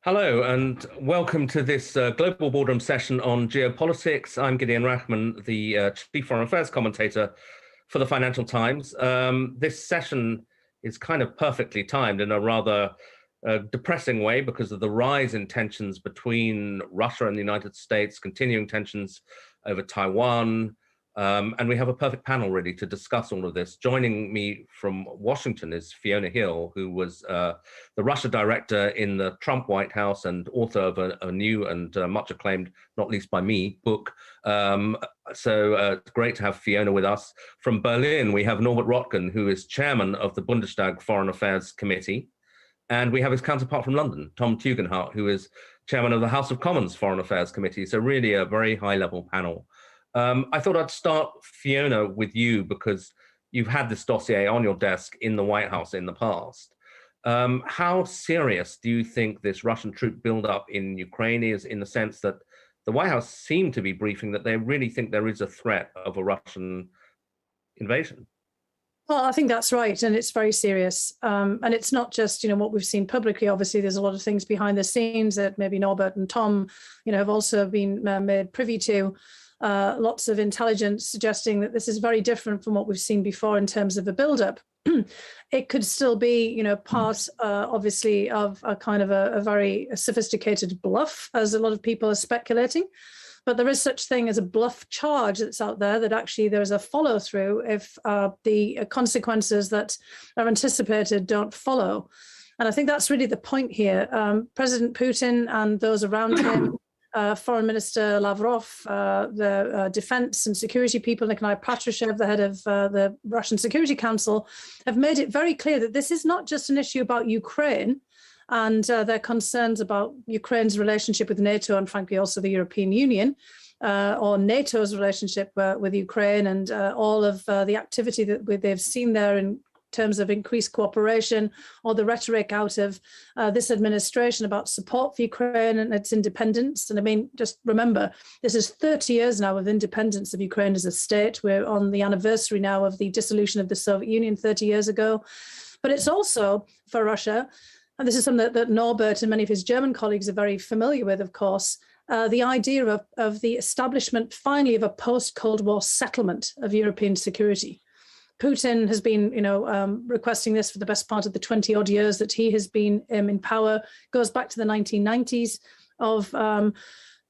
Hello, and welcome to this Global Boardroom session on geopolitics. I'm Gideon Rachman, the Chief Foreign Affairs commentator for the Financial Times. This session is kind of perfectly timed in a rather depressing way because of the rise in tensions between Russia and the United States, continuing tensions over Taiwan, and we have a perfect panel ready to discuss all of this. Joining me from Washington is Fiona Hill, who was the Russia director in the Trump White House and author of a new and much acclaimed, not least by me, book. It's great to have Fiona with us. From Berlin, we have Norbert Röttgen, who is chairman of the Bundestag Foreign Affairs Committee. And we have his counterpart from London, Tom Tugendhat, who is chairman of the House of Commons Foreign Affairs Committee. So really a very high-level panel. I thought I'd start, Fiona, with you because you've had this dossier on your desk in the White House in the past. How serious do you think this Russian troop buildup in Ukraine is, in the sense that the White House seemed to be briefing that they really think there is a threat of a Russian invasion? Well, I think that's right, and it's very serious. And it's not just, what we've seen publicly. Obviously, there's a lot of things behind the scenes that maybe Norbert and Tom, have also been made privy to. Lots of intelligence suggesting that this is very different from what we've seen before in terms of a buildup. It could still be, part, obviously, of a kind of a very sophisticated bluff, as a lot of people are speculating. But there is such thing as a bluff charge that's out there, that actually there is a follow through if the consequences that are anticipated don't follow. And I think that's really the point here. President Putin and those around him, Foreign Minister Lavrov, the defense and security people, Nikolai Patrushev, the head of the Russian Security Council, have made it very clear that this is not just an issue about Ukraine and their concerns about Ukraine's relationship with NATO and, frankly, also the European Union, or NATO's relationship with Ukraine, and all of the activity that they've seen there in terms of increased cooperation, or the rhetoric out of this administration about support for Ukraine and its independence. And I mean, just remember, this is 30 years now of independence of Ukraine as a state. We're on the anniversary now of the dissolution of the Soviet Union 30 years ago. But it's also for Russia, and this is something that Norbert and many of his German colleagues are very familiar with, of course, the idea of the establishment, finally, of a post-Cold War settlement of European security. Putin has been, requesting this for the best part of the 20-odd years that he has been in power. Goes back to the 1990s of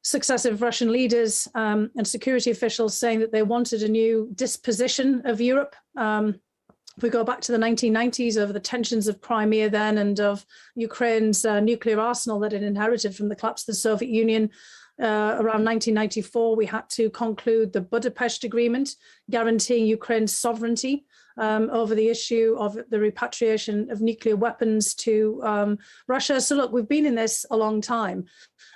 successive Russian leaders and security officials saying that they wanted a new disposition of Europe. If we go back to the 1990s, over the tensions of Crimea then, and of Ukraine's nuclear arsenal that it inherited from the collapse of the Soviet Union, around 1994, we had to conclude the Budapest Agreement, guaranteeing Ukraine's sovereignty over the issue of the repatriation of nuclear weapons to Russia. So look, we've been in this a long time.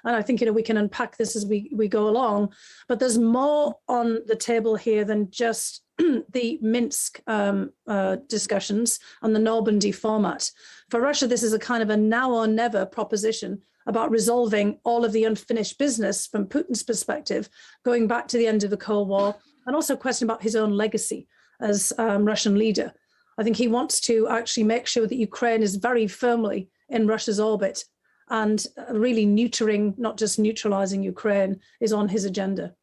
And I think, we can unpack this as we go along. But there's more on the table here than just the Minsk discussions and the Normandy format. For Russia, this is a kind of a now or never proposition about resolving all of the unfinished business from Putin's perspective, going back to the end of the Cold War, and also a question about his own legacy as Russian leader. I think he wants to actually make sure that Ukraine is very firmly in Russia's orbit, and really neutering, not just neutralizing Ukraine, is on his agenda.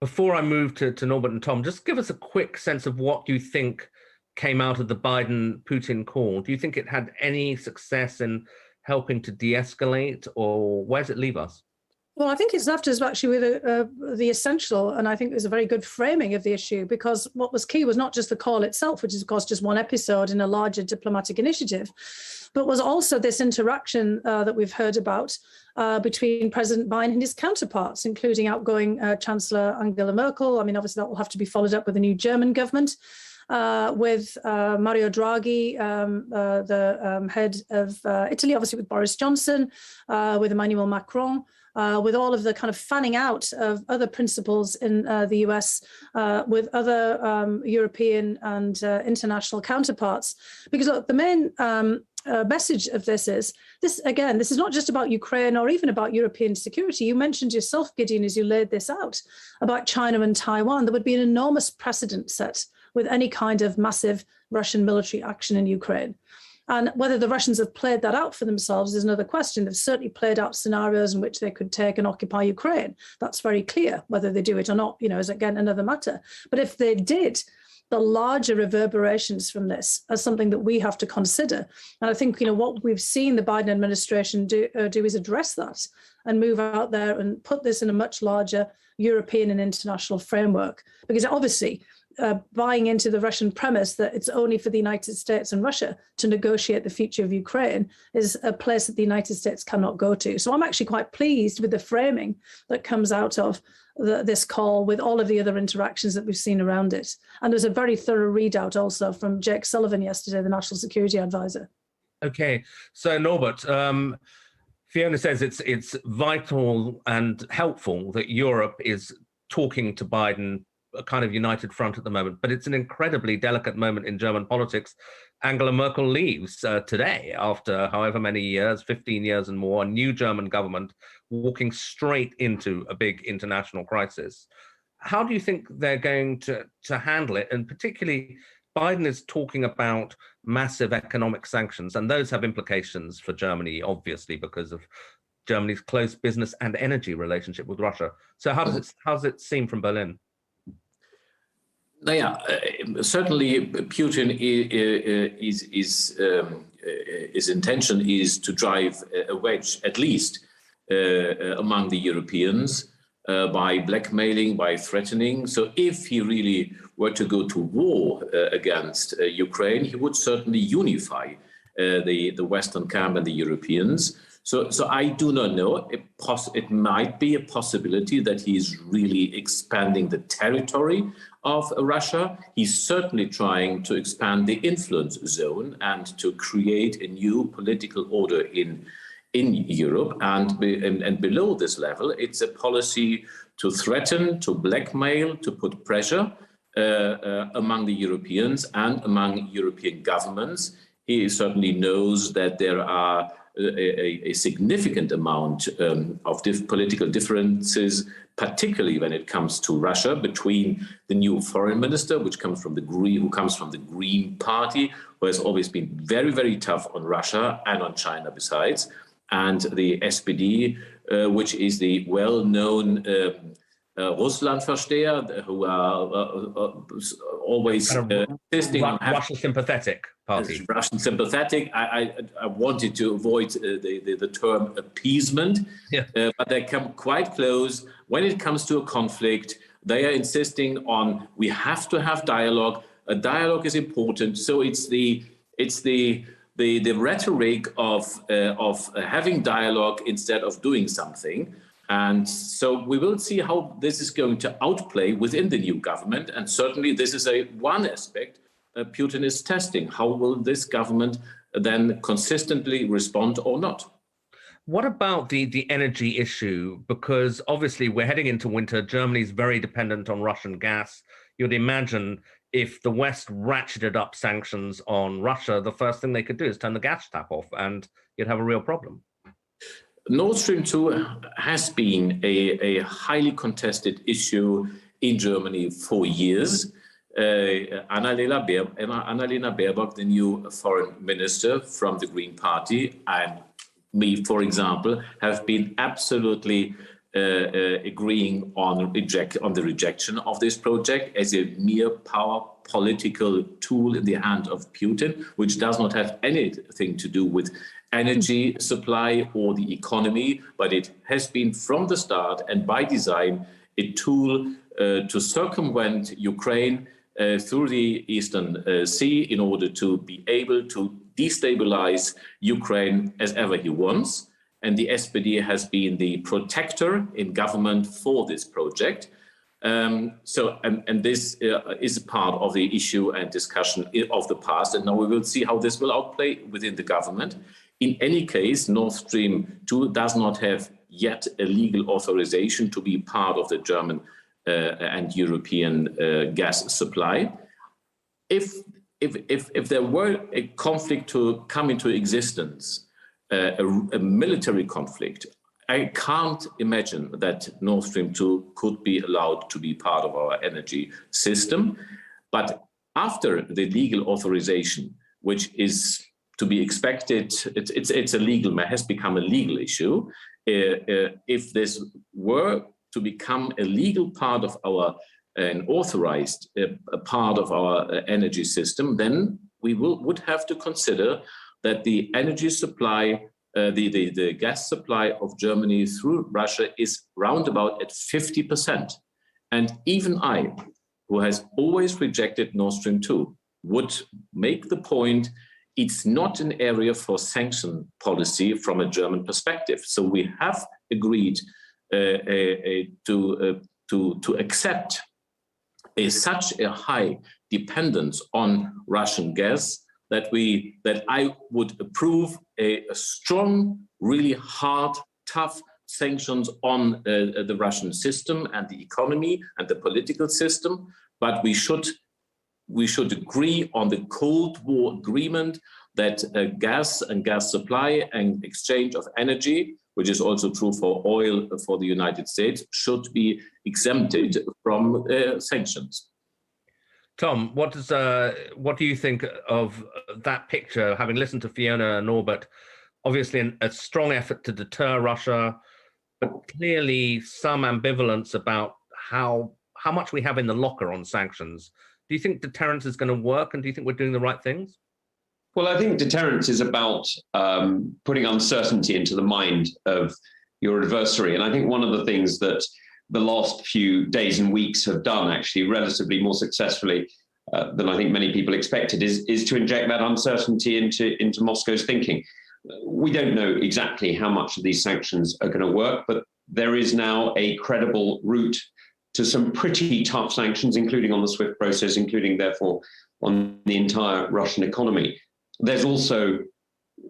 Before I move to Norbert and Tom, just give us a quick sense of what you think came out of the Biden-Putin call. Do you think it had any success in helping to de-escalate, or where does it leave us? Well, I think it's left us actually with the essential, and I think there's a very good framing of the issue, because what was key was not just the call itself, which is, of course, just one episode in a larger diplomatic initiative, but was also this interaction that we've heard about between President Biden and his counterparts, including outgoing Chancellor Angela Merkel. I mean, obviously, that will have to be followed up with a new German government, with Mario Draghi, the head of Italy, obviously with Boris Johnson, with Emmanuel Macron, with all of the kind of fanning out of other principles in the US, with other European and international counterparts. Because look, the main message of this is, this is not just about Ukraine or even about European security. You mentioned yourself, Gideon, as you laid this out, about China and Taiwan. There would be an enormous precedent set with any kind of massive Russian military action in Ukraine. And whether the Russians have played that out for themselves is another question. They've certainly played out scenarios in which they could take and occupy Ukraine. That's very clear. Whether they do it or not, is again another matter. But if they did, the larger reverberations from this are something that we have to consider. And I think, what we've seen the Biden administration do is address that and move out there and put this in a much larger European and international framework. Because obviously, buying into the Russian premise that it's only for the United States and Russia to negotiate the future of Ukraine is a place that the United States cannot go to. So I'm actually quite pleased with the framing that comes out of this call with all of the other interactions that we've seen around it. And there's a very thorough readout also from Jake Sullivan yesterday, the National Security Advisor. Okay, so Norbert, Fiona says it's vital and helpful that Europe is talking to Biden, a kind of united front at the moment, but it's an incredibly delicate moment in German politics. Angela Merkel leaves today after however many years, 15 years and more, a new German government walking straight into a big international crisis. How do you think they're going to handle it? And particularly, Biden is talking about massive economic sanctions, and those have implications for Germany, obviously, because of Germany's close business and energy relationship with Russia. So how does it seem from Berlin? Certainly Putin his intention is to drive a wedge, at least among the Europeans, by blackmailing, by threatening. So if he really were to go to war against Ukraine, he would certainly unify the Western camp and the Europeans. So I do not know. It might be a possibility that he is really expanding the territory of Russia. He's certainly trying to expand the influence zone and to create a new political order in Europe. And below this level, it's a policy to threaten, to blackmail, to put pressure among the Europeans and among European governments. He certainly knows that there are a significant amount of political differences, particularly when it comes to Russia, between the new foreign minister, who comes from the Green Party, who has always been very, very tough on Russia and on China besides, and the SPD, which is the well-known Russlandversteher, who are always insisting on Russian sympathetic party. Russian sympathetic. I wanted to avoid the term appeasement, but they come quite close. When it comes to a conflict, they are insisting on we have to have dialogue. A dialogue is important. So it's the rhetoric of having dialogue instead of doing something. And so we will see how this is going to outplay within the new government. And certainly this is one aspect Putin is testing. How will this government then consistently respond or not? What about the energy issue? Because obviously we're heading into winter. Germany's very dependent on Russian gas. You'd imagine if the West ratcheted up sanctions on Russia, the first thing they could do is turn the gas tap off and you'd have a real problem. Nord Stream 2 has been a highly contested issue in Germany for years. Annalena Baerbock, the new foreign minister from the Green Party, and me, for example, have been absolutely agreeing on the rejection of this project as a mere power political tool in the hand of Putin, which does not have anything to do with energy supply or the economy, but it has been from the start and by design a tool to circumvent Ukraine through the Eastern Sea in order to be able to destabilize Ukraine as ever he wants. And the SPD has been the protector in government for this project. And this is part of the issue and discussion of the past. And now we will see how this will outplay within the government. In any case, Nord Stream 2 does not have yet a legal authorization to be part of the German and European gas supply. If there were a conflict to come into existence, a military conflict, I can't imagine that Nord Stream 2 could be allowed to be part of our energy system. But after the legal authorization, which is to be expected. It's a legal, has become a legal issue. If this were to become a legal part of our, an authorized part of our energy system, then we would have to consider that the energy supply, the gas supply of Germany through Russia is roundabout at 50%. And even I, who has always rejected Nord Stream 2, would make the point it's not an area for sanction policy from a German perspective. So we have agreed to accept such a high dependence on Russian gas that I would approve a strong, really hard, tough sanctions on the Russian system and the economy and the political system. But we should agree on the Cold War agreement that gas and gas supply and exchange of energy, which is also true for oil for the United States, should be exempted from sanctions. Tom, what do you think of that picture, having listened to Fiona and Norbert? Obviously a strong effort to deter Russia, but clearly some ambivalence about how much we have in the locker on sanctions. Do you think deterrence is going to work, and do you think we're doing the right things? Well, I think deterrence is about putting uncertainty into the mind of your adversary. And I think one of the things that the last few days and weeks have done, actually relatively more successfully than I think many people expected, is to inject that uncertainty into Moscow's thinking. We don't know exactly how much of these sanctions are going to work, but there is now a credible route to some pretty tough sanctions, including on the SWIFT process, including, therefore, on the entire Russian economy. There's also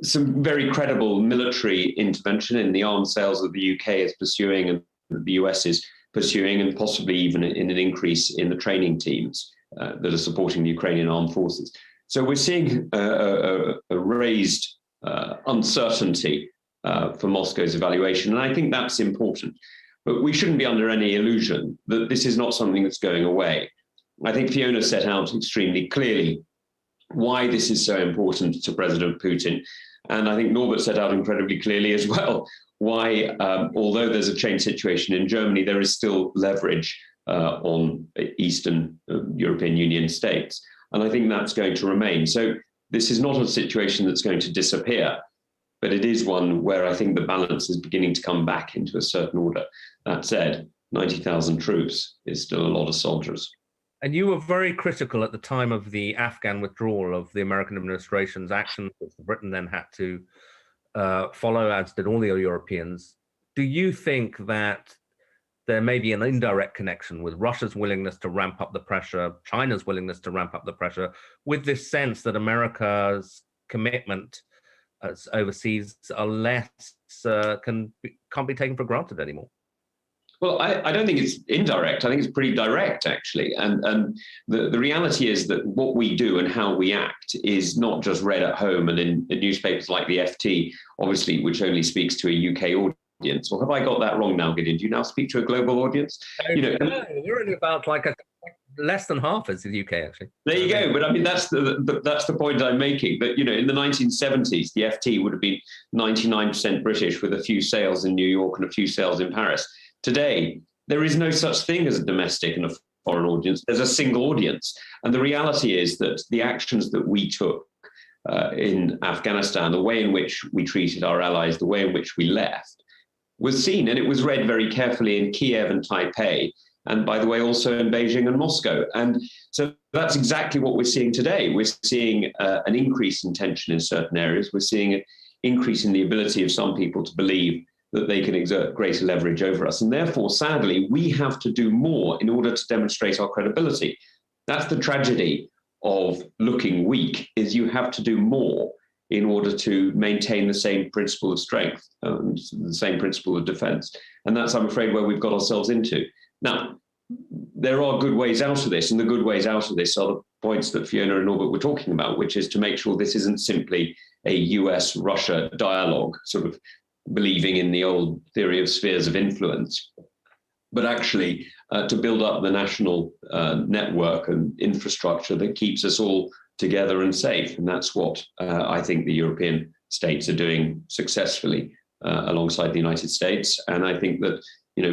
some very credible military intervention in the arms sales that the UK is pursuing and the US is pursuing, and possibly even in an increase in the training teams that are supporting the Ukrainian armed forces. So we're seeing a raised uncertainty for Moscow's evaluation, and I think that's important. But we shouldn't be under any illusion that this is not something that's going away. I think Fiona set out extremely clearly why this is so important to President Putin. And I think Norbert set out incredibly clearly as well why, although there's a change situation in Germany, there is still leverage on Eastern European Union states. And I think that's going to remain. So this is not a situation that's going to disappear, but it is one where I think the balance is beginning to come back into a certain order. That said, 90,000 troops is still a lot of soldiers. And you were very critical at the time of the Afghan withdrawal of the American administration's actions, which Britain then had to follow, as did all the Europeans. Do you think that there may be an indirect connection with Russia's willingness to ramp up the pressure, China's willingness to ramp up the pressure, with this sense that America's commitment overseas are less, can't be taken for granted anymore? Well, I don't think it's indirect. I think it's pretty direct, actually. And the reality is that what we do and how we act is not just read at home and in newspapers like the FT, obviously, which only speaks to a UK audience. Or have I got that wrong now, Gideon? Do you now speak to a global audience? No, we're only about less than half as the UK, actually. There you go. But I mean, that's the point I'm making. But, in the 1970s, the FT would have been 99% British with a few sales in New York and a few sales in Paris. Today, there is no such thing as a domestic and a foreign audience. There's a single audience. And the reality is that the actions that we took in Afghanistan, the way in which we treated our allies, the way in which we left, was seen, and it was read very carefully in Kiev and Taipei, and by the way, also in Beijing and Moscow. And so that's exactly what we're seeing today. We're seeing an increase in tension in certain areas. We're seeing an increase in the ability of some people to believe that they can exert greater leverage over us. And therefore, sadly, we have to do more in order to demonstrate our credibility. That's the tragedy of looking weak, is you have to do more in order to maintain the same principle of strength and the same principle of defense. And that's, I'm afraid, where we've got ourselves into. Now, there are good ways out of this, and the good ways out of this are the points that Fiona and Norbert were talking about, which is to make sure this isn't simply a US-Russia dialogue, sort of believing in the old theory of spheres of influence, but actually to build up the national network and infrastructure that keeps us all together and safe. And that's what I think the European states are doing successfully alongside the United States. And I think that,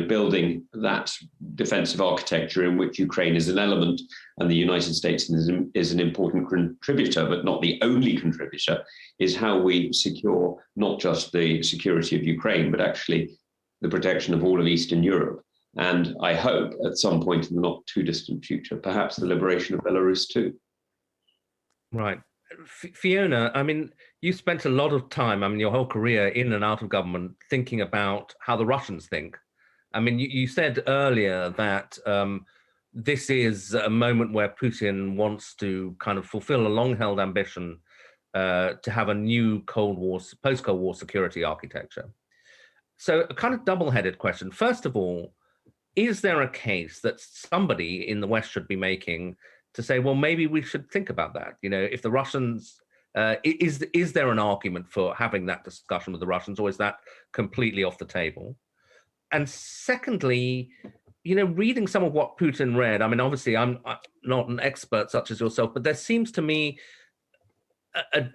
building that defensive architecture in which Ukraine is an element and the United States is an important contributor, but not the only contributor, is how we secure not just the security of Ukraine, but actually the protection of all of Eastern Europe. And I hope at some point in the not too distant future, perhaps the liberation of Belarus too. Right. Fiona, I mean, you spent a lot of time, your whole career in and out of government, thinking about how the Russians think. I mean, you said earlier that this is a moment where Putin wants to kind of fulfill a long-held ambition to have a new Cold War, post-Cold War security architecture. So a kind of double-headed question. First of all, is there a case that somebody in the West should be making to say, well, maybe we should think about that? If the Russians, is there an argument for having that discussion with the Russians, or is that completely off the table? And secondly, reading some of what Putin read, I mean, obviously I'm not an expert such as yourself, but there seems to me a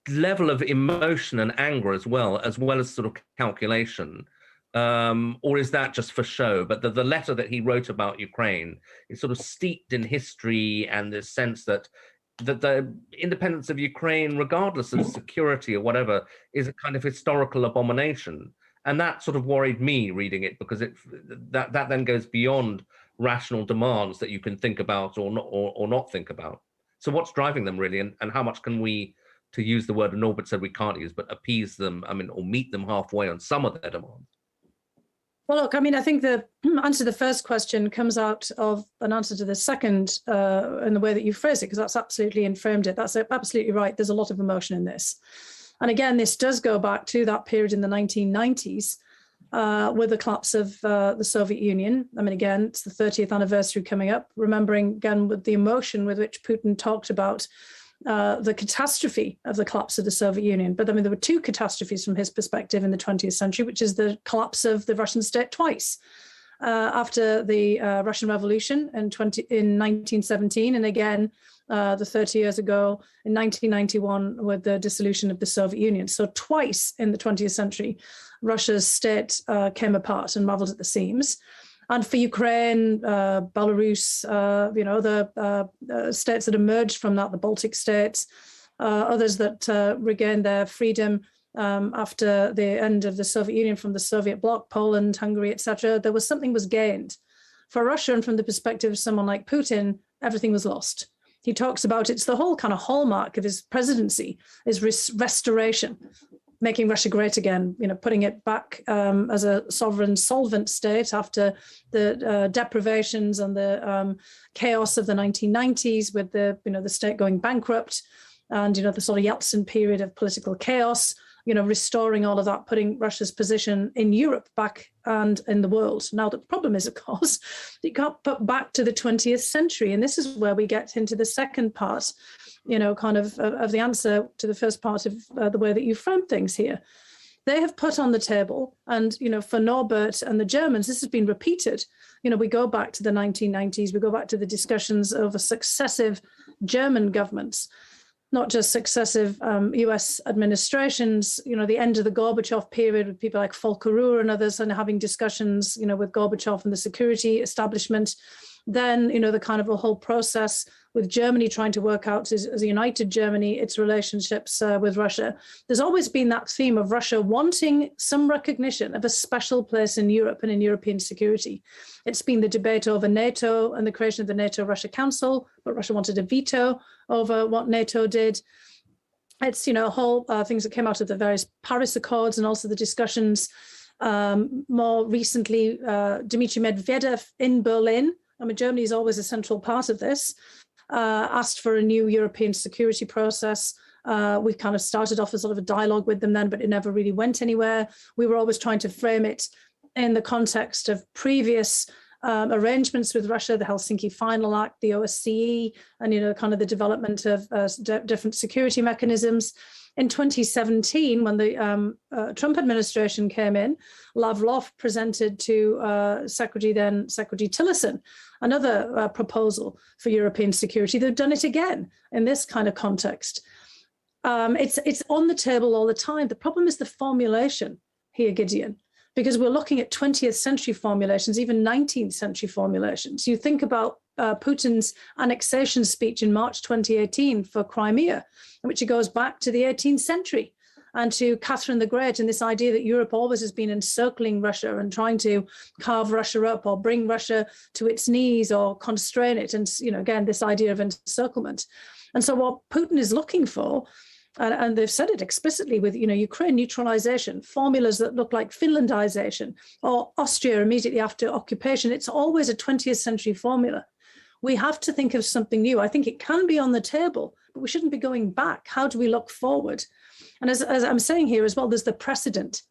level of emotion and anger as well as sort of calculation. Or is that just for show? But the letter that he wrote about Ukraine is sort of steeped in history and this sense that the independence of Ukraine, regardless of security or whatever, is a kind of historical abomination. And that sort of worried me reading it, because that then goes beyond rational demands that you can think about or not think about. So what's driving them really, and how much can we, to use the word Norbert said we can't use, but appease them, or meet them halfway on some of their demands? Well, look, I think the answer to the first question comes out of an answer to the second in the way that you phrased it, because that's absolutely inframed it. That's absolutely right. There's a lot of emotion in this. And again, this does go back to that period in the 1990s with the collapse of the Soviet Union. Again, it's the 30th anniversary coming up, remembering again with the emotion with which Putin talked about the catastrophe of the collapse of the Soviet Union. But there were two catastrophes from his perspective in the 20th century, which is the collapse of the Russian state twice. After the Russian Revolution in 1917, and again, the 30 years ago in 1991 with the dissolution of the Soviet Union. So twice in the 20th century, Russia's state came apart and raveled at the seams. And for Ukraine, Belarus, the states that emerged from that, the Baltic states, others that regained their freedom after the end of the Soviet Union from the Soviet bloc, Poland, Hungary, etc., something was gained. For Russia, and from the perspective of someone like Putin, everything was lost. He talks about it's the whole kind of hallmark of his presidency is restoration, making Russia great again, putting it back as a sovereign solvent state after the deprivations and the chaos of the 1990s with the state going bankrupt and, the sort of Yeltsin period of political chaos, restoring all of that, putting Russia's position in Europe back and in the world. Now, the problem is, of course, it got put back to the 20th century. And this is where we get into the second part, kind of the answer to the first part of the way that you framed things here. They have put on the table, and, for Norbert and the Germans, this has been repeated. We go back to the 1990s, we go back to the discussions over successive German governments, not just successive US administrations, the end of the Gorbachev period with people like Volker Ruhr and others, and having discussions, with Gorbachev and the security establishment. Then, the kind of a whole process with Germany trying to work out as a united Germany, its relationships with Russia. There's always been that theme of Russia wanting some recognition of a special place in Europe and in European security. It's been the debate over NATO and the creation of the NATO-Russia Council, but Russia wanted a veto over what NATO did. It's, whole things that came out of the various Paris Accords, and also the discussions more recently, Dmitry Medvedev in Berlin. Germany is always a central part of this. Asked for a new European security process. We kind of started off as sort of a dialogue with them then, but it never really went anywhere. We were always trying to frame it in the context of previous arrangements with Russia, the Helsinki Final Act, the OSCE, and kind of the development of different security mechanisms. In 2017, when the Trump administration came in, Lavrov presented to Secretary Tillerson another proposal for European security. They've done it again in this kind of context. It's on the table all the time. The problem is the formulation here, Gideon, because we're looking at 20th century formulations, even 19th century formulations. You think about Putin's annexation speech in March 2018 for Crimea, in which it goes back to the 18th century and to Catherine the Great, and this idea that Europe always has been encircling Russia and trying to carve Russia up or bring Russia to its knees or constrain it. And, again, this idea of encirclement. And so what Putin is looking for, and they've said it explicitly with, Ukraine neutralization, formulas that look like Finlandization or Austria immediately after occupation, it's always a 20th century formula. We have to think of something new. I think it can be on the table, but we shouldn't be going back. How do we look forward? And as I'm saying here as well, there's the precedent.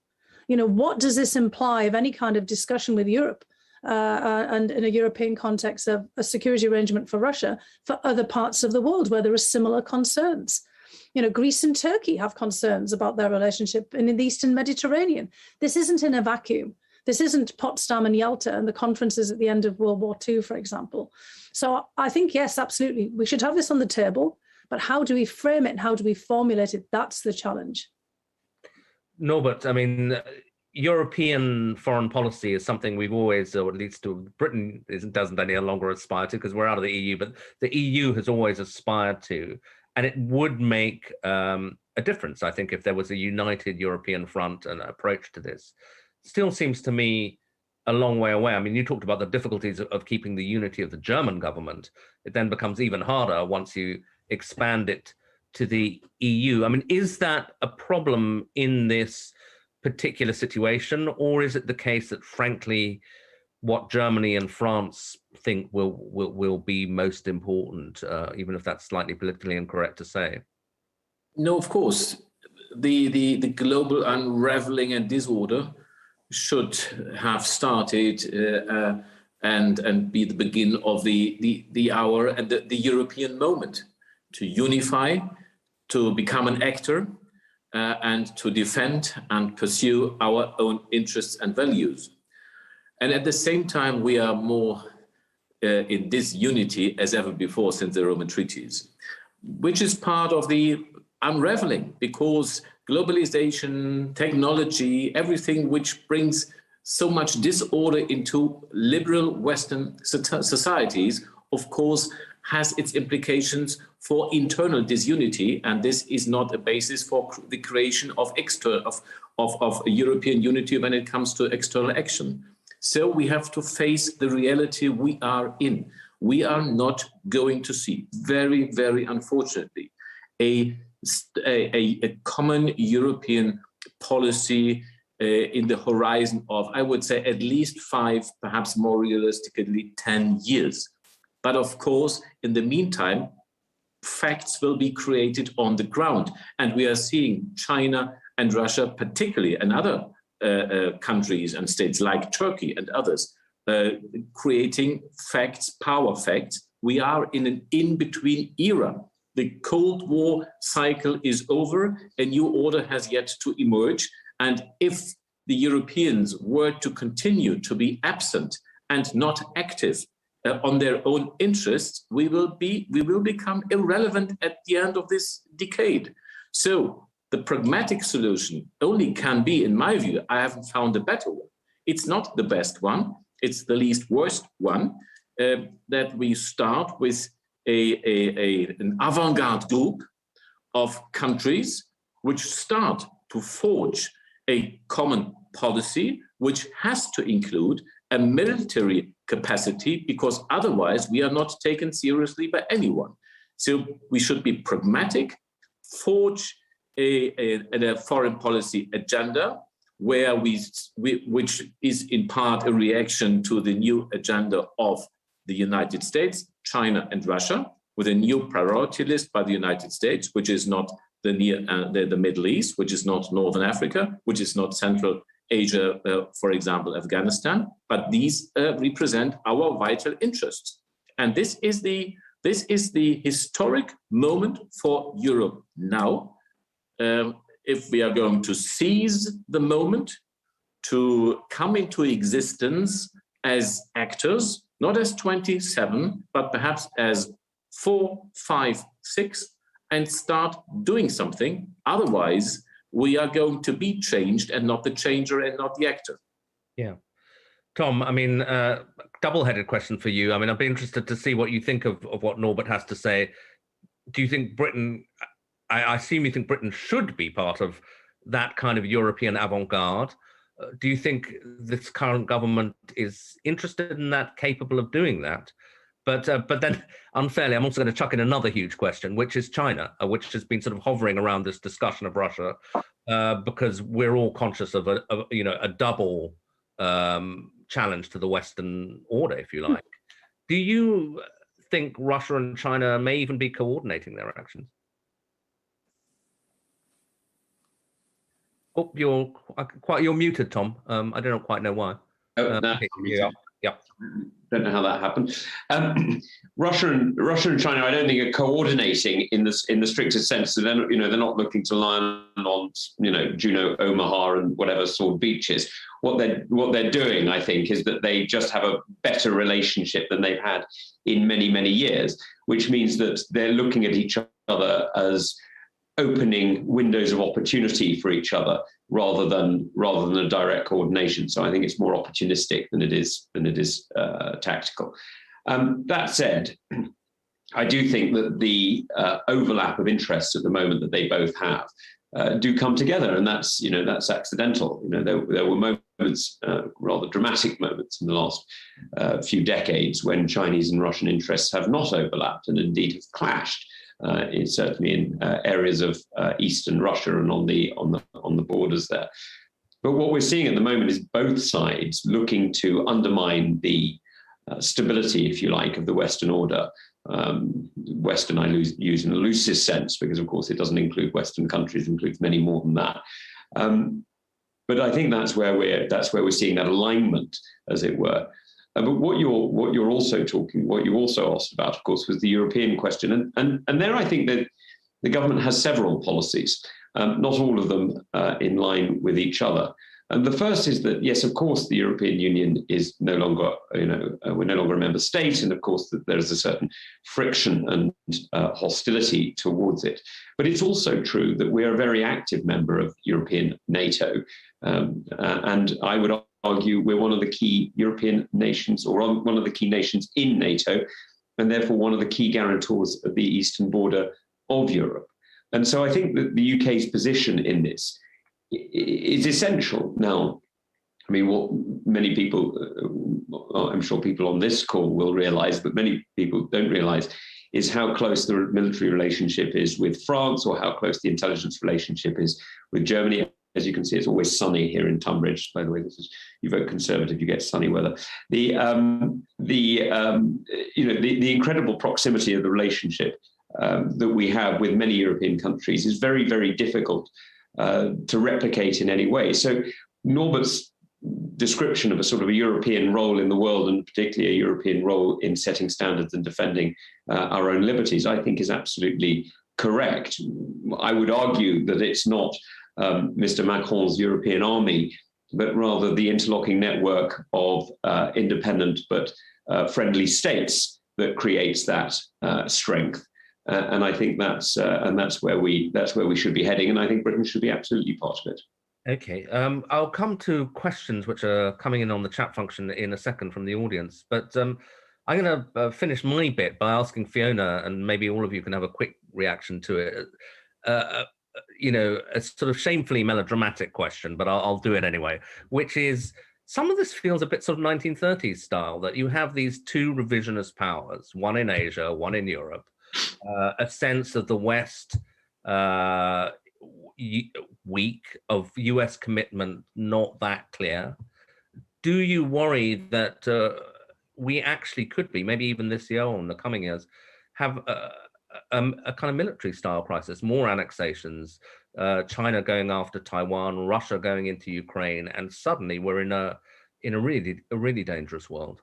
What does this imply of any kind of discussion with Europe and in a European context of a security arrangement for Russia for other parts of the world where there are similar concerns? Greece and Turkey have concerns about their relationship in the Eastern Mediterranean. This isn't in a vacuum. This isn't Potsdam and Yalta and the conferences at the end of World War II, for example. So I think, yes, absolutely, we should have this on the table, but how do we frame it and how do we formulate it? That's the challenge. Norbert, European foreign policy is something we've always, or at least Britain doesn't any longer aspire to because we're out of the EU, but the EU has always aspired to. And it would make a difference, I think, if there was a united European front and approach to this. Still seems to me a long way away. You talked about the difficulties of keeping the unity of the German government. It then becomes even harder once you expand it to the EU. Is that a problem in this particular situation, or is it the case that, frankly, what Germany and France think will be most important, even if that's slightly politically incorrect to say? No, of course. The global unraveling and disorder should have started and be the beginning of the hour and the European moment to unify, to become an actor, and to defend and pursue our own interests and values. And at the same time, we are more in disunity as ever before since the Roman treaties, which is part of the unraveling because globalization, technology, everything which brings so much disorder into liberal Western societies, of course, has its implications for internal disunity. And this is not a basis for the creation of European unity when it comes to external action. So we have to face the reality we are in. We are not going to see, very, very unfortunately, a common European policy in the horizon of, I would say, at least 5, perhaps more realistically, 10 years. But of course, in the meantime, facts will be created on the ground. And we are seeing China and Russia particularly, and other countries and states like Turkey and others, creating facts, power facts. We are in an in-between era. The Cold War cycle is over, a new order has yet to emerge. And if the Europeans were to continue to be absent and not active on their own interests, we will become irrelevant at the end of this decade. So the pragmatic solution only can be, in my view, I haven't found a better one. It's not the best one. It's the least worst one, that we start with an avant-garde group of countries which start to forge a common policy, which has to include a military capacity, because otherwise we are not taken seriously by anyone. So we should be pragmatic, forge a foreign policy agenda where which is in part a reaction to the new agenda of the United States, China and Russia, with a new priority list by the United States, which is not the Middle East, which is not Northern Africa, which is not Central Asia, for example, Afghanistan, but these represent our vital interests. And this is the historic moment for Europe now. if we are going to seize the moment to come into existence as actors, not as 27, but perhaps as 4, 5, 6, and start doing something. Otherwise, we are going to be changed and not the changer and not the actor. Yeah. Tom, I mean, double-headed question for you. I mean, I'd be interested to see what you think of what Norbert has to say. Do you think Britain, I assume you think Britain should be part of that kind of European avant-garde. Do you think this current government is interested in that, capable of doing that? But then, unfairly, I'm also going to chuck in another huge question, which is China, which has been sort of hovering around this discussion of Russia, because we're all conscious of a double challenge to the Western order, if you like. Do you think Russia and China may even be coordinating their actions? Oh, you're muted, Tom. I don't quite know why. Oh, no, yeah. Don't know how that happened. Russia and China, I don't think, are coordinating in the strictest sense. So they're not looking to land on Juno, Omaha, and whatever sword beaches. What they're doing, I think, is that they just have a better relationship than they've had in many, many years, which means that they're looking at each other as opening windows of opportunity for each other rather than a direct coordination. So I think it's more opportunistic than it is tactical. That said, I do think that the overlap of interests at the moment that they both have do come together, and that's accidental. There were moments, rather dramatic moments in the last few decades when Chinese and Russian interests have not overlapped and indeed have clashed. Certainly in areas of eastern Russia and on the borders there. But what we're seeing at the moment is both sides looking to undermine the stability, if you like, of the Western order. Western I use in a loosest sense, because of course it doesn't include Western countries, it includes many more than that. But I think that's where we're seeing that alignment, as it were. But what you also asked about, of course, was the European question, and there I think that the government has several policies, not all of them in line with each other. And the first is that, yes, of course, the European Union is no longer, we're no longer a member state, and of course that there is a certain friction and hostility towards it. But it's also true that we're a very active member of European NATO, and I would argue we're one of the key European nations, or one of the key nations in NATO, and therefore one of the key guarantors of the eastern border of Europe. And so I think that the UK's position in this is essential. Now, I mean, what many people, I'm sure people on this call will realise, but many people don't realise, is how close the military relationship is with France, or how close the intelligence relationship is with Germany. As you can see, it's always sunny here in Tunbridge. By the way, you vote Conservative, you get sunny weather. The incredible proximity of the relationship that we have with many European countries is very, very difficult to replicate in any way. So Norbert's description of a sort of a European role in the world, and particularly a European role in setting standards and defending our own liberties, I think is absolutely correct. I would argue that it's not Mr. Macron's European army, but rather the interlocking network of independent but friendly states that creates that strength. And I think that's where we should be heading, and I think Britain should be absolutely part of it. Okay, I'll come to questions which are coming in on the chat function in a second from the audience, but I'm going to finish my bit by asking Fiona, and maybe all of you can have a quick reaction to it. A sort of shamefully melodramatic question, but I'll do it anyway, which is, some of this feels a bit sort of 1930s style, that you have these two revisionist powers, one in Asia, one in Europe, a sense of the West weak, of US commitment not that clear. Do you worry that we actually could be, maybe even this year or in the coming years, have a kind of military style crisis, more annexations, China going after Taiwan, Russia going into Ukraine, and suddenly we're in a really dangerous world?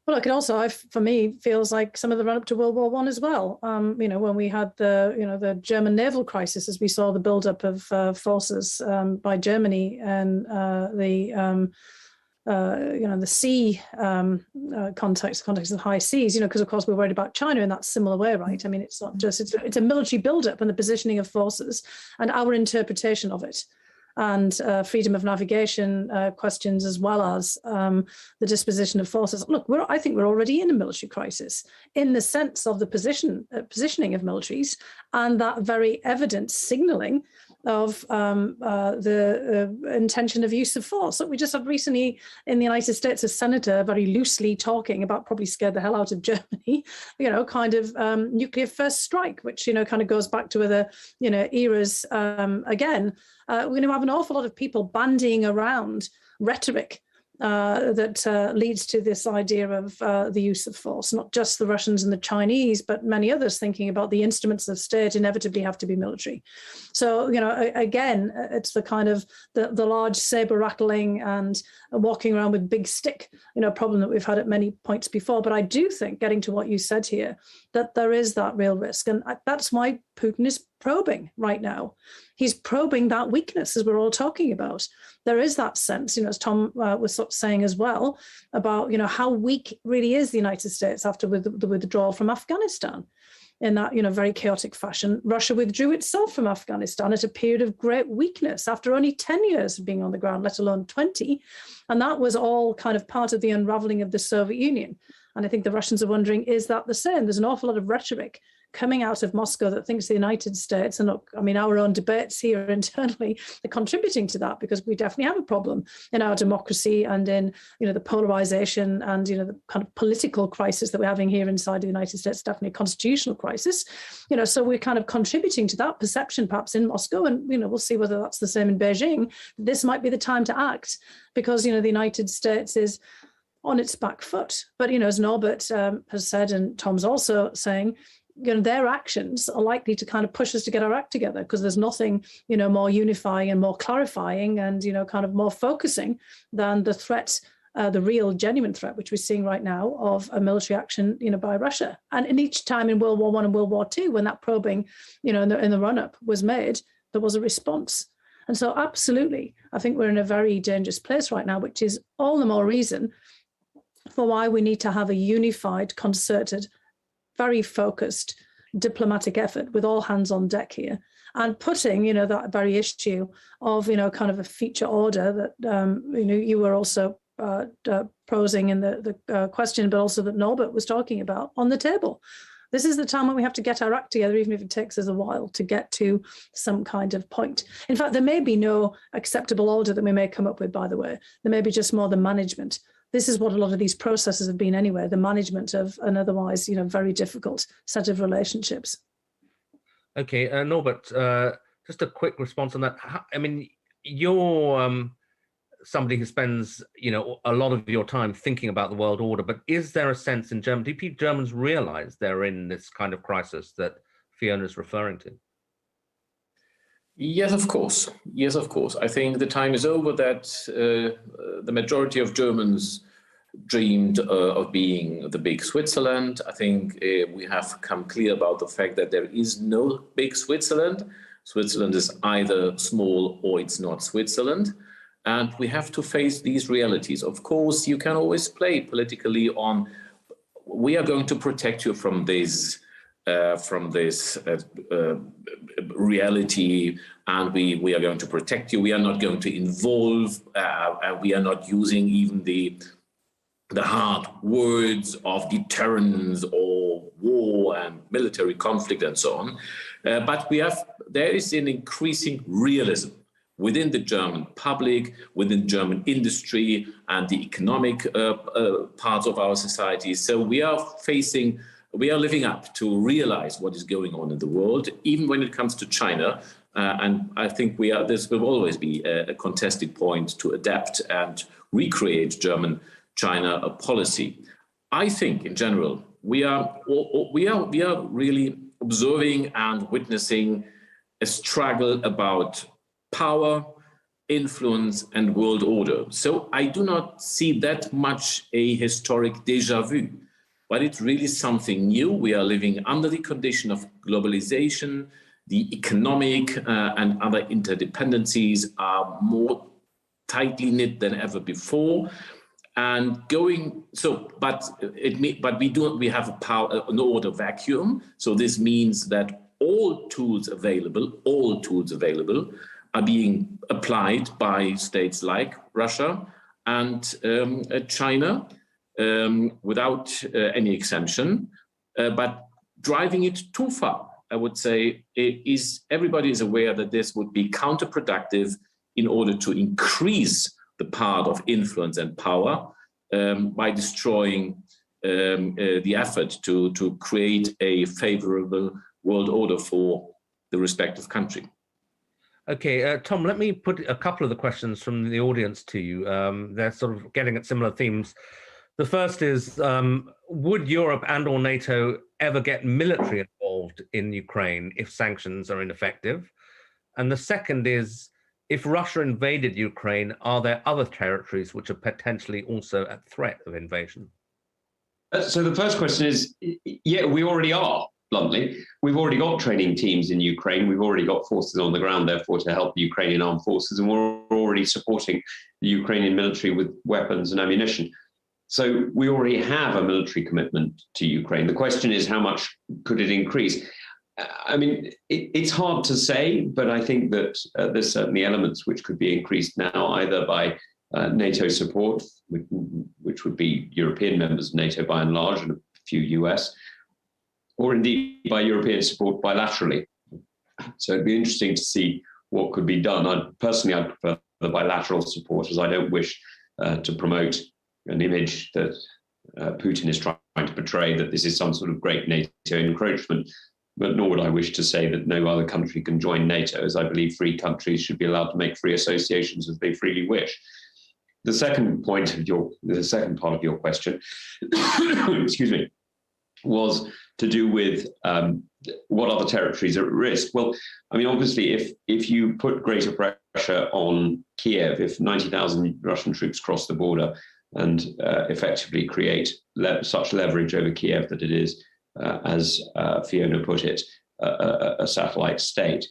Well, look, it also, for me, feels like some of the run up to World War I as well. When we had the German naval crisis, as we saw the buildup of forces by Germany and the sea context of high seas, because of course we're worried about China in that similar way, right? I mean, it's not just, it's a military buildup and the positioning of forces and our interpretation of it. And freedom of navigation questions, as well as the disposition of forces. Look, I think we're already in a military crisis in the sense of the positioning of militaries and that very evident signalling of the intention of use of force. So we just had recently in the United States a senator very loosely talking about, probably scared the hell out of Germany, kind of nuclear first strike, which, kind of goes back to other, eras again. We're going to have an awful lot of people bandying around rhetoric that leads to this idea of the use of force, not just the Russians and the Chinese, but many others thinking about the instruments of state inevitably have to be military. So, again, it's the kind of the large saber rattling and walking around with big stick, problem that we've had at many points before. But I do think, getting to what you said here, that there is that real risk. And that's why Putin is probing right now. He's probing that weakness, as we're all talking about. There is that sense, as Tom was sort of saying as well, about, how weak really is the United States after the withdrawal from Afghanistan. In that, very chaotic fashion, Russia withdrew itself from Afghanistan at a period of great weakness after only 10 years of being on the ground, let alone 20. And that was all kind of part of the unraveling of the Soviet Union. And I think the Russians are wondering, is that the same? There's an awful lot of rhetoric coming out of Moscow that thinks the United States, and look, I mean, our own debates here internally are contributing to that, because we definitely have a problem in our democracy and in, the polarization and, the kind of political crisis that we're having here inside the United States, definitely a constitutional crisis, so we're kind of contributing to that perception perhaps in Moscow. And, we'll see whether that's the same in Beijing. This might be the time to act because, the United States is on its back foot. But, as Norbert has said, and Tom's also saying, their actions are likely to kind of push us to get our act together, because there's nothing, more unifying and more clarifying and, kind of more focusing than the threat, the real genuine threat, which we're seeing right now of a military action, by Russia. And in each time in World War I and World War II, when that probing, in the run-up was made, there was a response. And so absolutely, I think we're in a very dangerous place right now, which is all the more reason for why we need to have a unified, concerted, very focused diplomatic effort with all hands on deck here, and putting, that very issue of, kind of a future order that, you were also posing in the question, but also that Norbert was talking about on the table. This is the time when we have to get our act together, even if it takes us a while to get to some kind of point. In fact, there may be no acceptable order that we may come up with, by the way. There may be just more the management. This is what a lot of these processes have been anyway, the management of an otherwise, very difficult set of relationships. Okay, Norbert, just a quick response on that. I mean, you're somebody who spends, a lot of your time thinking about the world order, but is there a sense in Germany, do Germans realize they're in this kind of crisis that Fiona is referring to? Yes, of course. Yes, of course. I think the time is over that the majority of Germans dreamed of being the big Switzerland. I think we have come clear about the fact that there is no big Switzerland. Switzerland is either small or it's not Switzerland. And we have to face these realities. Of course, you can always play politically on, we are going to protect you from this reality, and we are going to protect you. We are not going to involve, we are not using even the hard words of deterrence or war and military conflict and so on. But there is an increasing realism within the German public, within German industry and the economic parts of our society. So we are living up to realize what is going on in the world, even when it comes to China. And I think this will always be a contested point to adapt and recreate German-China policy. I think, in general, we are really observing and witnessing a struggle about power influence, and world order. So I do not see that much a historic déjà vu, but it's really something new. We are living under the condition of globalization. The economic and other interdependencies are more tightly knit than ever before. And we have an order vacuum. So this means that all tools available are being applied by states like Russia and China without any exemption, but driving it too far, I would say, everybody is aware that this would be counterproductive in order to increase the part of influence and power by destroying the effort to create a favorable world order for the respective country. Okay, Tom, let me put a couple of the questions from the audience to you. They're sort of getting at similar themes. The first is, would Europe and or NATO ever get military involved in Ukraine if sanctions are ineffective? And the second is, if Russia invaded Ukraine, are there other territories which are potentially also at threat of invasion? So the first question is, yeah, we already are, bluntly. We've already got training teams in Ukraine. We've already got forces on the ground, therefore, to help the Ukrainian armed forces. And we're already supporting the Ukrainian military with weapons and ammunition. So we already have a military commitment to Ukraine. The question is, how much could it increase? I mean, it's hard to say, but I think that there's certainly elements which could be increased now, either by NATO support, which would be European members of NATO by and large, and a few US, or indeed by European support bilaterally. So it'd be interesting to see what could be done. I'd prefer the bilateral support, as I don't wish to promote an image that Putin is trying to portray, that this is some sort of great NATO encroachment. But nor would I wish to say that no other country can join NATO, as I believe free countries should be allowed to make free associations as they freely wish. The second part of your question, excuse me, was to do with what other territories are at risk. Well, I mean, obviously, if you put greater pressure on Kiev, if 90,000 Russian troops cross the border and effectively create such leverage over Kiev that it is, as Fiona put it, a satellite state,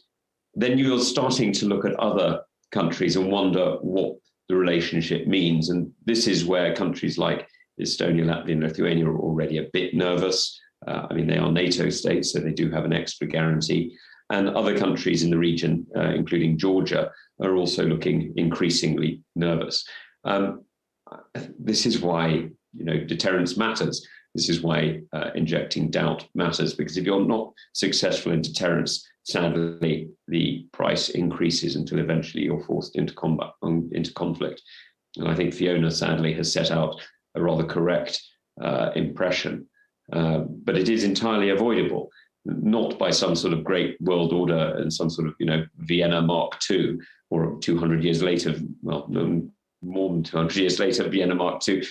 then you're starting to look at other countries and wonder what the relationship means. And this is where countries like Estonia, Latvia, and Lithuania are already a bit nervous. I mean, they are NATO states, so they do have an extra guarantee. And other countries in the region, including Georgia, are also looking increasingly nervous. This is why, deterrence matters. This is why injecting doubt matters, because if you're not successful in deterrence, sadly, the price increases until eventually you're forced into conflict. And I think Fiona, sadly, has set out a rather correct impression, but it is entirely avoidable, not by some sort of great world order and some sort of, Vienna Mark II, or 200 years later, well, no, more than 200 years later, Vienna Mark II,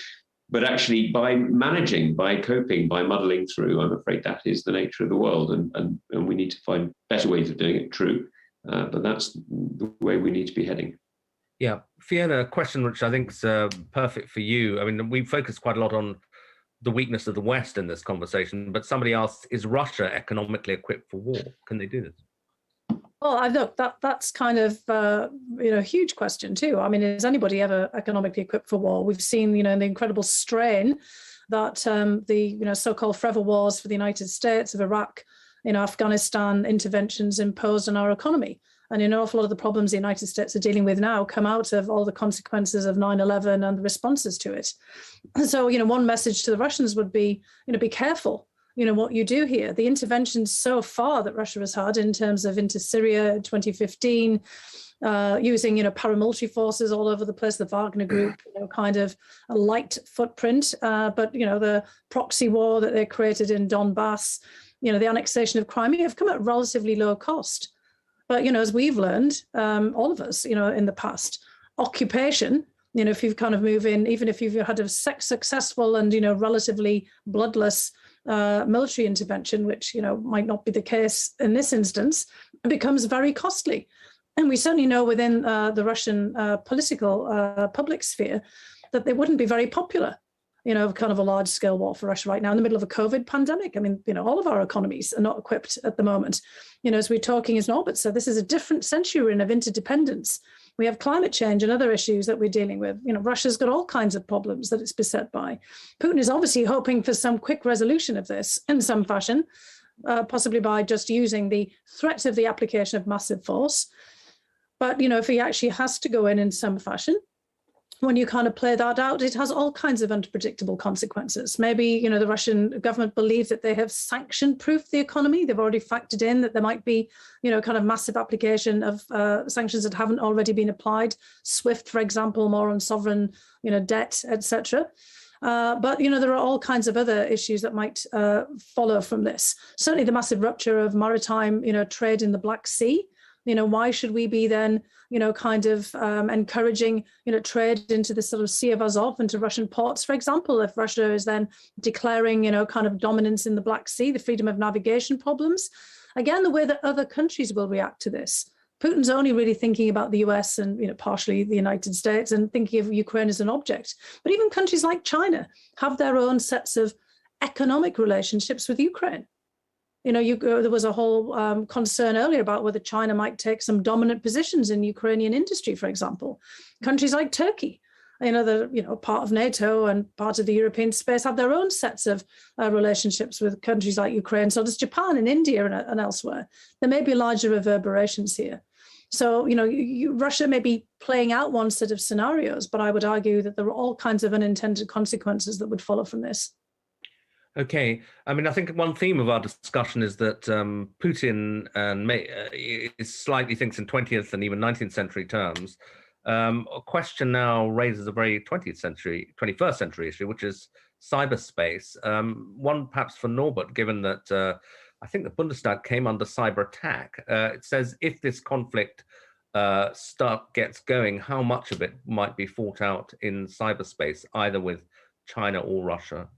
but actually by managing, by coping, by muddling through. I'm afraid that is the nature of the world, and we need to find better ways of doing it, true, but that's the way we need to be heading. Yeah, Fiona, a question which I think is perfect for you. I mean, we focus quite a lot on the weakness of the West in this conversation, but somebody asked, is Russia economically equipped for war? Can they do this? Well, I look, that's kind of a huge question too. I mean, is anybody ever economically equipped for war? We've seen, the incredible strain that the so-called forever wars for the United States, of Iraq, Afghanistan interventions imposed on our economy. And an awful lot of the problems the United States are dealing with now come out of all the consequences of 9/11 and the responses to it. So, one message to the Russians would be, be careful. What you do here. The interventions so far that Russia has had in terms of into Syria in 2015, using, paramilitary forces all over the place, the Wagner group, kind of a light footprint, but, the proxy war that they created in Donbass, the annexation of Crimea have come at relatively low cost. But, as we've learned, all of us, in the past, occupation, if you've kind of moved in, even if you've had a successful and, relatively bloodless military intervention, which might not be the case in this instance, becomes very costly. And we certainly know within the Russian political public sphere that they wouldn't be very popular, kind of a large scale war for Russia right now in the middle of a COVID pandemic. I mean, all of our economies are not equipped at the moment. As we're talking, as Norbert said, this is a different century we're in of interdependence. We have climate change and other issues that we're dealing with. Russia's got all kinds of problems that it's beset by. Putin is obviously hoping for some quick resolution of this in some fashion, possibly by just using the threat of the application of massive force. But, if he actually has to go in some fashion, when you kind of play that out, it has all kinds of unpredictable consequences. Maybe, the Russian government believes that they have sanction-proofed the economy. They've already factored in that there might be, kind of massive application of sanctions that haven't already been applied. SWIFT, for example, more on sovereign, debt, etc. But, there are all kinds of other issues that might follow from this. Certainly the massive rupture of maritime, trade in the Black Sea. Why should we be then, kind of encouraging, trade into the sort of Sea of Azov, into Russian ports, for example, if Russia is then declaring, kind of dominance in the Black Sea, the freedom of navigation problems. Again, the way that other countries will react to this. Putin's only really thinking about the US and, partially the United States and thinking of Ukraine as an object. But even countries like China have their own sets of economic relationships with Ukraine. There was a whole concern earlier about whether China might take some dominant positions in Ukrainian industry, for example. Countries like Turkey, that part of NATO and part of the European space have their own sets of relationships with countries like Ukraine. So does Japan and India and elsewhere. There may be larger reverberations here. So, Russia may be playing out one set of scenarios, but I would argue that there are all kinds of unintended consequences that would follow from this. Okay. I mean, I think one theme of our discussion is that Putin slightly thinks in 20th and even 19th century terms. A question now raises a very 21st century issue, which is cyberspace. One perhaps for Norbert, given that I think the Bundestag came under cyber attack. It says if this conflict gets going, how much of it might be fought out in cyberspace, either with China or Russia?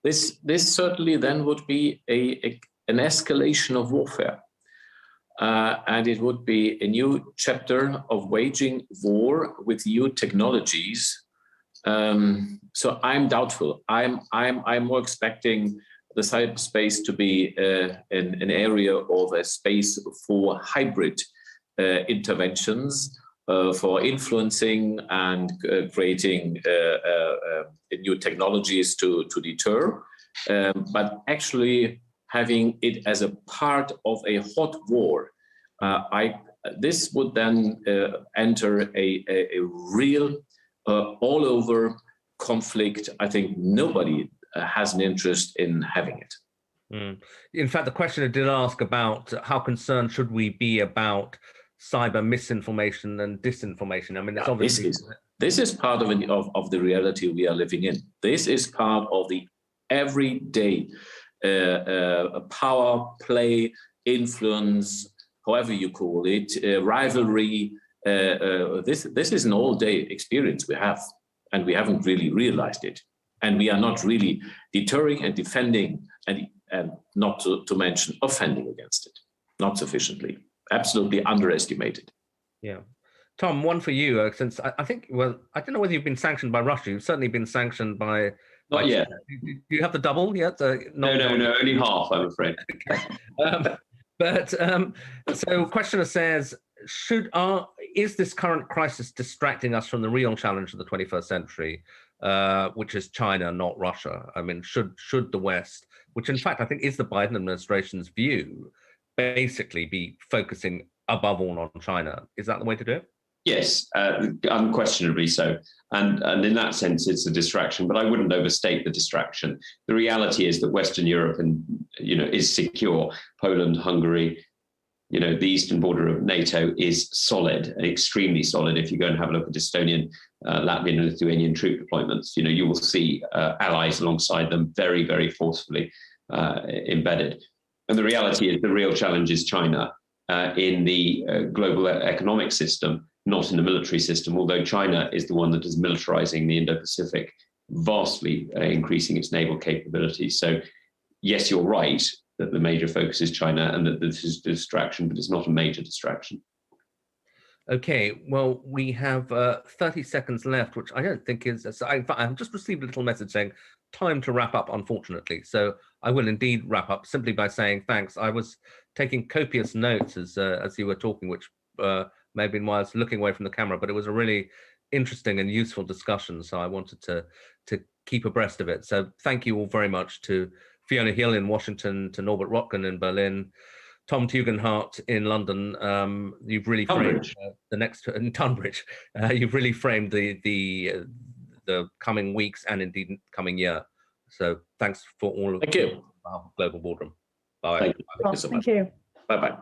This certainly then would be an escalation of warfare, and it would be a new chapter of waging war with new technologies. So I'm doubtful. I'm more expecting the cyberspace to be an area of a space for hybrid interventions. For influencing and creating new technologies to deter, but actually having it as a part of a hot war. This would then enter a real all-over conflict. I think nobody has an interest in having it. In fact, the questioner did ask about how concerned should we be about cyber misinformation and disinformation. I mean, it's obviously this is part of the reality we are living in. This is part of the everyday power play, influence, however you call it, rivalry. This is an all-day experience we have, and we haven't really realized it. And we are not really deterring and defending, and not to mention offending against it, not sufficiently. Absolutely underestimated. Yeah. Tom, one for you, since I think, well, I don't know whether you've been sanctioned by Russia. You've certainly been sanctioned by... Not yet. Do you have the double yet? No, only half, I'm afraid. So questioner says, is this current crisis distracting us from the real challenge of the 21st century, which is China, not Russia? I mean, should the West, which in fact I think is the Biden administration's view, basically be focusing above all on China? Is that the way to do it? Yes, unquestionably so. And in that sense, it's a distraction, but I wouldn't overstate the distraction. The reality is that Western Europe is secure. Poland, Hungary, the eastern border of NATO is solid, extremely solid. If you go and have a look at Estonian, Latvian and Lithuanian troop deployments, you will see allies alongside them very, very forcefully embedded. And the reality is the real challenge is China in the global economic system, not in the military system, although China is the one that is militarizing the Indo-Pacific, vastly increasing its naval capabilities. So yes, you're right. that the major focus is China and that this is a distraction, but it's not a major distraction. Okay, well, we have 30 seconds left, which I don't think is, I've just received a little message saying time to wrap up, unfortunately. So I will indeed wrap up simply by saying thanks. I was taking copious notes as you were talking, which may have been why I was looking away from the camera, but it was a really interesting and useful discussion. So I wanted to keep abreast of it. So thank you all very much to Fiona Hill in Washington, to Norbert Rotkin in Berlin, Tom Tugendhat in London. You've really framed the next in Tunbridge. You've really framed the coming weeks and indeed coming year. So thanks for all of Thank you. Global Boardroom. Bye. Thank you so much. Thank you. Bye-bye.